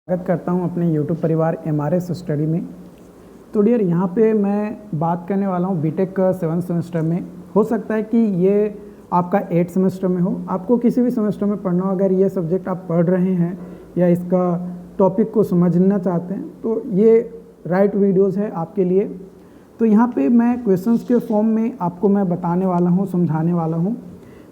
स्वागत करता हूं अपने YouTube परिवार MRS स्टडी में। तो डियर यहाँ पे मैं बात करने वाला हूं बीटेक का 7th सेमेस्टर में। हो सकता है कि ये आपका 8th सेमेस्टर में हो, आपको किसी भी सेमेस्टर में पढ़ना हो। अगर ये सब्जेक्ट आप पढ़ रहे हैं या इसका टॉपिक को समझना चाहते हैं तो ये राइट वीडियोस है आपके लिए। तो यहाँ पे मैं क्वेश्चंस के फॉर्म में आपको मैं बताने वाला हूँ, समझाने वाला हूँ।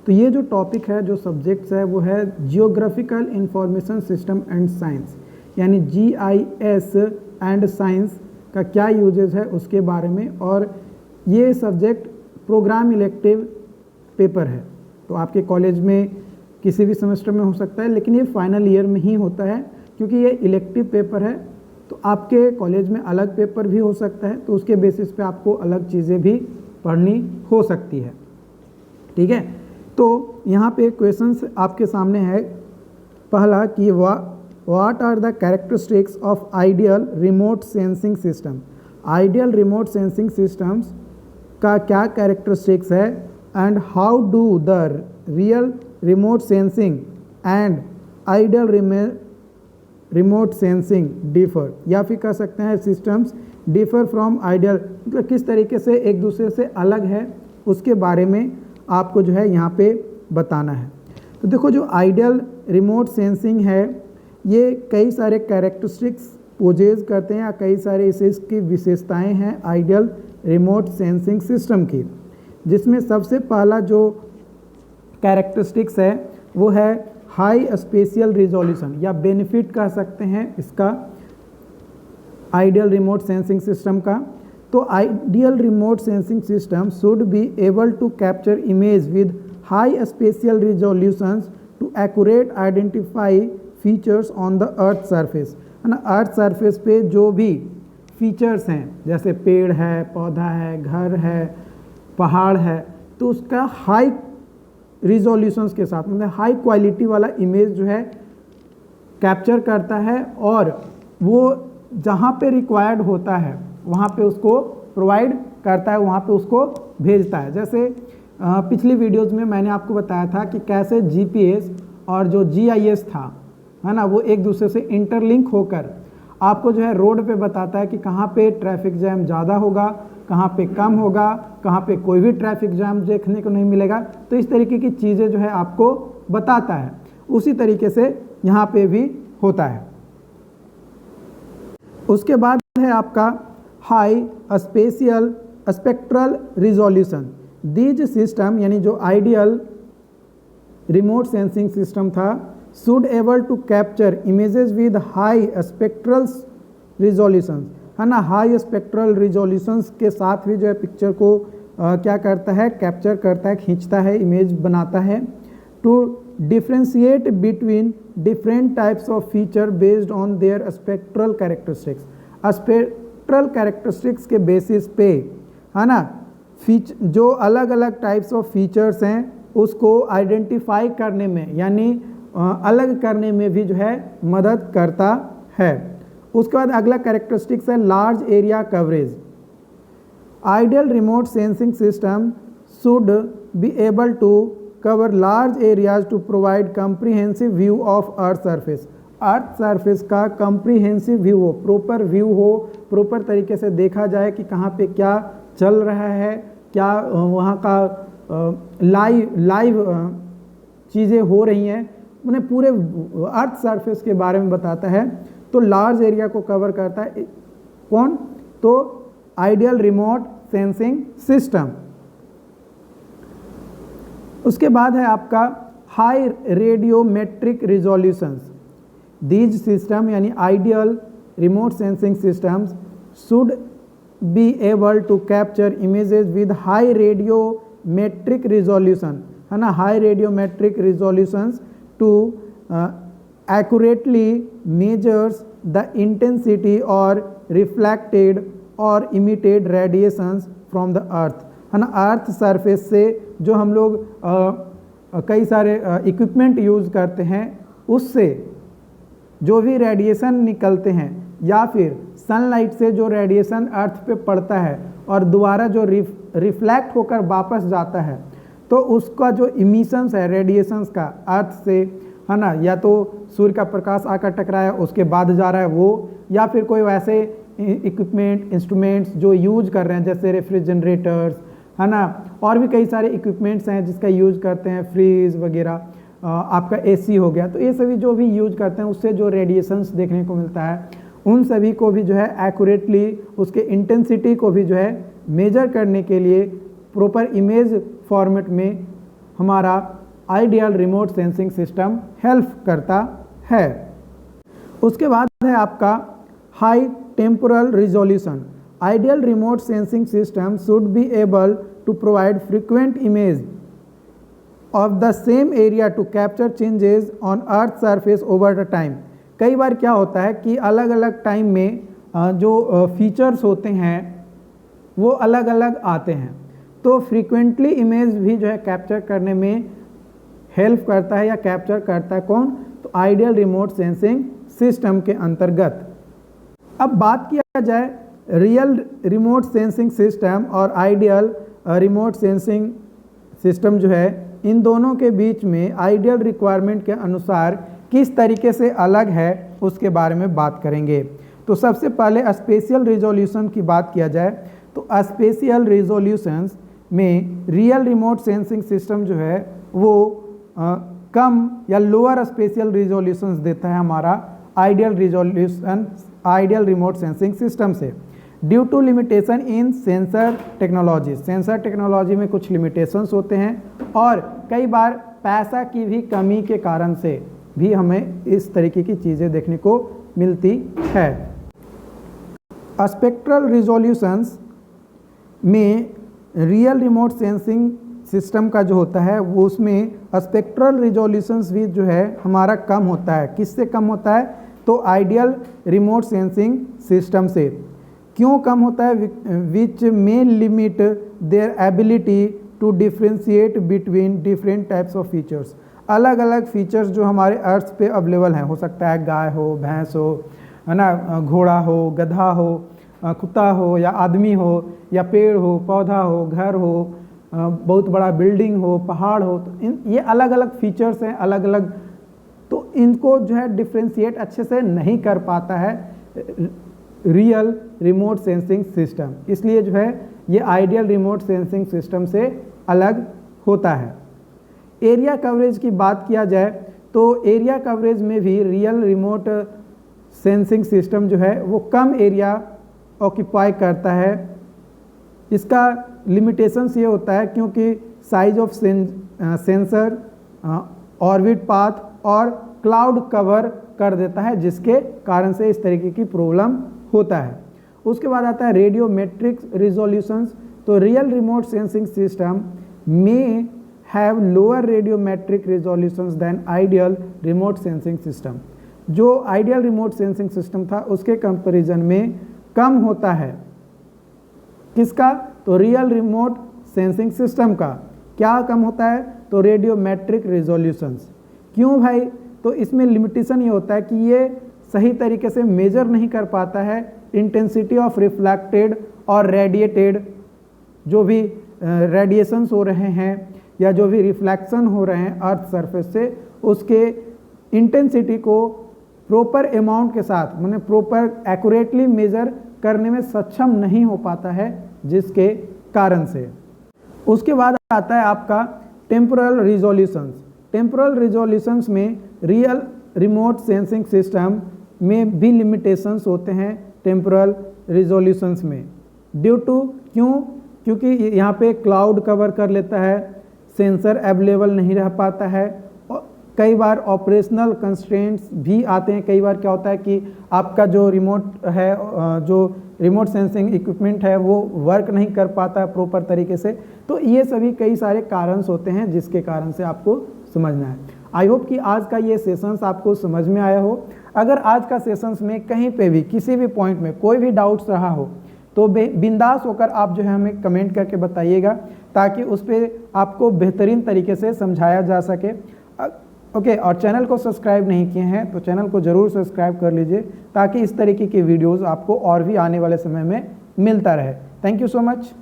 तो ये जो टॉपिक है, जो सब्जेक्ट्स है, वो है geographical information system and science, यानी GIS एंड साइंस का क्या यूजेस है उसके बारे में। और ये सब्जेक्ट प्रोग्राम इलेक्टिव पेपर है, तो आपके कॉलेज में किसी भी सेमेस्टर में हो सकता है, लेकिन ये फाइनल ईयर में ही होता है क्योंकि ये इलेक्टिव पेपर है। तो आपके कॉलेज में अलग पेपर भी हो सकता है, तो उसके बेसिस पे आपको अलग चीज़ें भी पढ़नी हो सकती है। ठीक है, तो यहाँ पे क्वेश्चंस आपके सामने है। पहला कि What are the characteristics of ideal remote sensing system? Ideal remote sensing systems का क्या characteristics है and how do the real remote sensing and ideal remote sensing differ? या फिर कह सकते हैं systems differ from ideal, मतलब किस तरीके से एक दूसरे से अलग है उसके बारे में आपको जो है यहाँ पे बताना है। तो देखो, जो आइडियल रिमोट सेंसिंग है ये कई सारे कैरेक्टरिस्टिक्स पोजेज करते हैं या कई सारे इसकी विशेषताएं हैं आइडियल रिमोट सेंसिंग सिस्टम की, जिसमें सबसे पहला जो कैरेक्टरिस्टिक्स है वो है हाई स्पेशियल रिजोल्यूशन, या बेनिफिट कह सकते हैं इसका आइडियल रिमोट सेंसिंग सिस्टम का। तो ideal remote sensing system should be able to capture image with high spatial resolutions to accurate identify features on the earth surface, है ना। अर्थ सरफेस पे जो भी फीचर्स हैं, जैसे पेड़ है, पौधा है, घर है, पहाड़ है, तो उसका हाई रिजोल्यूशंस के साथ, मतलब हाई क्वालिटी वाला इमेज जो है कैप्चर करता है, और वो जहाँ पे रिक्वायर्ड होता है वहाँ पे उसको प्रोवाइड करता है, वहाँ पे उसको भेजता है। जैसे पिछली वीडियोज़ में मैंने आपको बताया था कि कैसे GPS और जो GIS था, है ना, वो एक दूसरे से इंटरलिंक होकर आपको जो है रोड पे बताता है कि कहाँ पे ट्रैफिक जैम ज़्यादा होगा, कहाँ पे कम होगा, कहाँ पे कोई भी ट्रैफिक जैम देखने को नहीं मिलेगा। तो इस तरीके की चीज़ें जो है आपको बताता है। उसी तरीके से यहाँ पे भी होता है। उसके बाद है आपका high spatial spectral resolution. These system, यानी जो आइडियल रिमोट सेंसिंग सिस्टम था, should able to capture images with high spectral resolutions, है ना। हाई स्पेक्ट्रल रिजोल्यूशंस के साथ भी जो है पिक्चर को क्या करता है, कैप्चर करता है, खींचता है, इमेज बनाता है। To differentiate between different types of feature based on their spectral characteristics. Spectral characteristics के बेसिस पे, है ना, जो अलग अलग टाइप्स ऑफ फीचर्स हैं उसको आइडेंटिफाई करने में, यानी अलग करने में भी जो है मदद करता है। उसके बाद अगला कैरेक्टरिस्टिक्स है large area coverage. Ideal remote sensing system should be able to cover large areas to provide comprehensive view of earth surface. Earth surface का कम्प्रीहेंसिव व्यू हो, प्रॉपर व्यू हो, प्रॉपर तरीके से देखा जाए कि कहाँ पे क्या चल रहा है, क्या वहाँ का लाइव चीज़ें हो रही हैं, उन्हें पूरे अर्थ सरफेस के बारे में बताता है। तो लार्ज एरिया को कवर करता है कौन? तो आइडियल रिमोट सेंसिंग सिस्टम। उसके बाद है आपका high radiometric resolutions. These system, यानी ideal remote sensing systems should be able to capture images with high radiometric resolution, है ना, high radiometric resolutions to accurately measures the intensity or reflected or emitted radiations from the earth, है ना। Earth surface से जो हम लोग कई सारे इक्विपमेंट यूज़ करते हैं, उससे जो भी रेडिएशन निकलते हैं या फिर सनलाइट से जो रेडिएशन अर्थ पे पड़ता है और दोबारा जो रिफ्लेक्ट होकर वापस जाता है, तो उसका जो इमिशंस है रेडिएशंस का अर्थ से, है ना, या तो सूर्य का प्रकाश आकर टकराया उसके बाद जा रहा है वो, या फिर कोई वैसे इक्विपमेंट इंस्ट्रूमेंट्स जो यूज कर रहे हैं जैसे रेफ्रिजरेटर्स, है ना, और भी कई सारे इक्विपमेंट्स हैं जिसका यूज करते हैं, फ्रीज वगैरह, आपका एसी हो गया, तो ये सभी जो भी यूज करते हैं उससे जो रेडिएशंस देखने को मिलता है उन सभी को भी जो है एक्यूरेटली उसके इंटेंसिटी को भी जो है मेजर करने के लिए प्रॉपर इमेज फॉर्मेट में हमारा ideal remote sensing system help करता है। उसके बाद है आपका high temporal resolution. Ideal remote sensing system should be able to provide frequent image of the same area to capture changes on earth surface over the time. कई बार क्या होता है कि अलग अलग टाइम में जो फीचर्स होते हैं वो अलग अलग आते हैं, तो फ्रीक्वेंटली इमेज भी जो है कैप्चर करने में हेल्प करता है या कैप्चर करता है कौन, तो आइडियल रिमोट सेंसिंग सिस्टम के अंतर्गत। अब बात किया जाए रियल रिमोट सेंसिंग सिस्टम और आइडियल रिमोट सेंसिंग सिस्टम जो है, इन दोनों के बीच में आइडियल रिक्वायरमेंट के अनुसार किस तरीके से अलग है उसके बारे में बात करेंगे। तो सबसे पहले स्पेशियल रिजोल्यूशन की बात किया जाए तो स्पेशियल रिजोल्यूशंस में रियल रिमोट सेंसिंग सिस्टम जो है वो कम या लोअर स्पेशियल रिजोल्यूशंस देता है हमारा आइडियल रिमोट सेंसिंग सिस्टम से, due to limitation in sensor technology. Sensor technology में कुछ लिमिटेशंस होते हैं और कई बार पैसा की भी कमी के कारण से भी हमें इस तरीके की चीज़ें देखने को मिलती है। स्पेक्ट्रल रिजोल्यूशंस में रियल रिमोट सेंसिंग सिस्टम का जो होता है वो उसमें स्पेक्ट्रल रिजोल्यूशंस भी जो है हमारा कम होता है। किससे कम होता है, तो आइडियल रिमोट सेंसिंग सिस्टम से। क्यों कम होता है, which may limit their ability to differentiate between different types of features. अलग अलग फीचर्स जो हमारे अर्थ पे अवेलेबल हैं, हो सकता है गाय हो, भैंस हो, है ना, घोड़ा हो, गधा हो, कुत्ता हो या आदमी हो या पेड़ हो, पौधा हो, घर हो, बहुत बड़ा बिल्डिंग हो, पहाड़ हो, तो ये अलग अलग फीचर्स हैं अलग अलग, तो इनको जो है डिफ्रेंशिएट अच्छे से नहीं कर पाता है रियल रिमोट सेंसिंग सिस्टम, इसलिए जो है ये आइडियल रिमोट सेंसिंग सिस्टम से अलग होता है। एरिया कवरेज की बात किया जाए तो एरिया कवरेज में भी रियल रिमोट सेंसिंग सिस्टम जो है वो कम एरिया ऑक्यूपाई करता है। इसका लिमिटेशंस ये होता है क्योंकि size of sensor, orbit path और क्लाउड कवर कर देता है, जिसके कारण से इस तरीके की प्रॉब्लम होता है। उसके बाद आता है रेडियोमेट्रिक रिजोल्यूशंस। तो रियल रिमोट सेंसिंग सिस्टम में have lower radiometric resolutions than ideal remote sensing system. जो आइडियल रिमोट सेंसिंग सिस्टम था उसके कंपैरिजन में कम होता है। किसका, तो रियल रिमोट सेंसिंग सिस्टम का। क्या कम होता है, तो रेडियोमेट्रिक रिजोल्यूशंस। क्यों भाई, तो इसमें लिमिटेशन ये होता है कि ये सही तरीके से मेजर नहीं कर पाता है इंटेंसिटी ऑफ रिफ्लेक्टेड और रेडिएटेड जो भी रेडिएशंस हो रहे हैं या जो भी रिफ्लेक्शन हो रहे हैं अर्थ सरफेस से, उसके इंटेंसिटी को प्रॉपर अमाउंट के साथ माने प्रॉपर एक्यूरेटली मेजर करने में सक्षम नहीं हो पाता है, जिसके कारण से। उसके बाद आता है आपका टेम्पोरल रिजोल्यूशंस। टेम्पोरल रिजोल्यूशंस में रियल रिमोट सेंसिंग सिस्टम में भी लिमिटेशंस होते हैं टेम्पोरल रिजोल्यूशंस में, ड्यू टू क्योंकि यहाँ पे क्लाउड कवर कर लेता है, सेंसर अवेलेबल नहीं रह पाता है, और कई बार ऑपरेशनल कंस्ट्रेंट्स भी आते हैं। कई बार क्या होता है कि आपका जो रिमोट है, जो रिमोट सेंसिंग इक्विपमेंट है वो वर्क नहीं कर पाता है प्रॉपर तरीके से। तो ये सभी कई सारे कारण होते हैं जिसके कारण से आपको समझना है। आई होप कि आज का ये सेशंस आपको समझ में आया हो। अगर आज का सेशंस में कहीं पे भी किसी भी पॉइंट में कोई भी डाउट्स रहा हो तो बिंदास होकर आप जो है हमें कमेंट करके बताइएगा, ताकि उस पर आपको बेहतरीन तरीके से समझाया जा सके। ओके, और चैनल को सब्सक्राइब नहीं किए हैं तो चैनल को ज़रूर सब्सक्राइब कर लीजिए, ताकि इस तरीके की वीडियोज़ आपको और भी आने वाले समय में मिलता रहे। Thank you so much.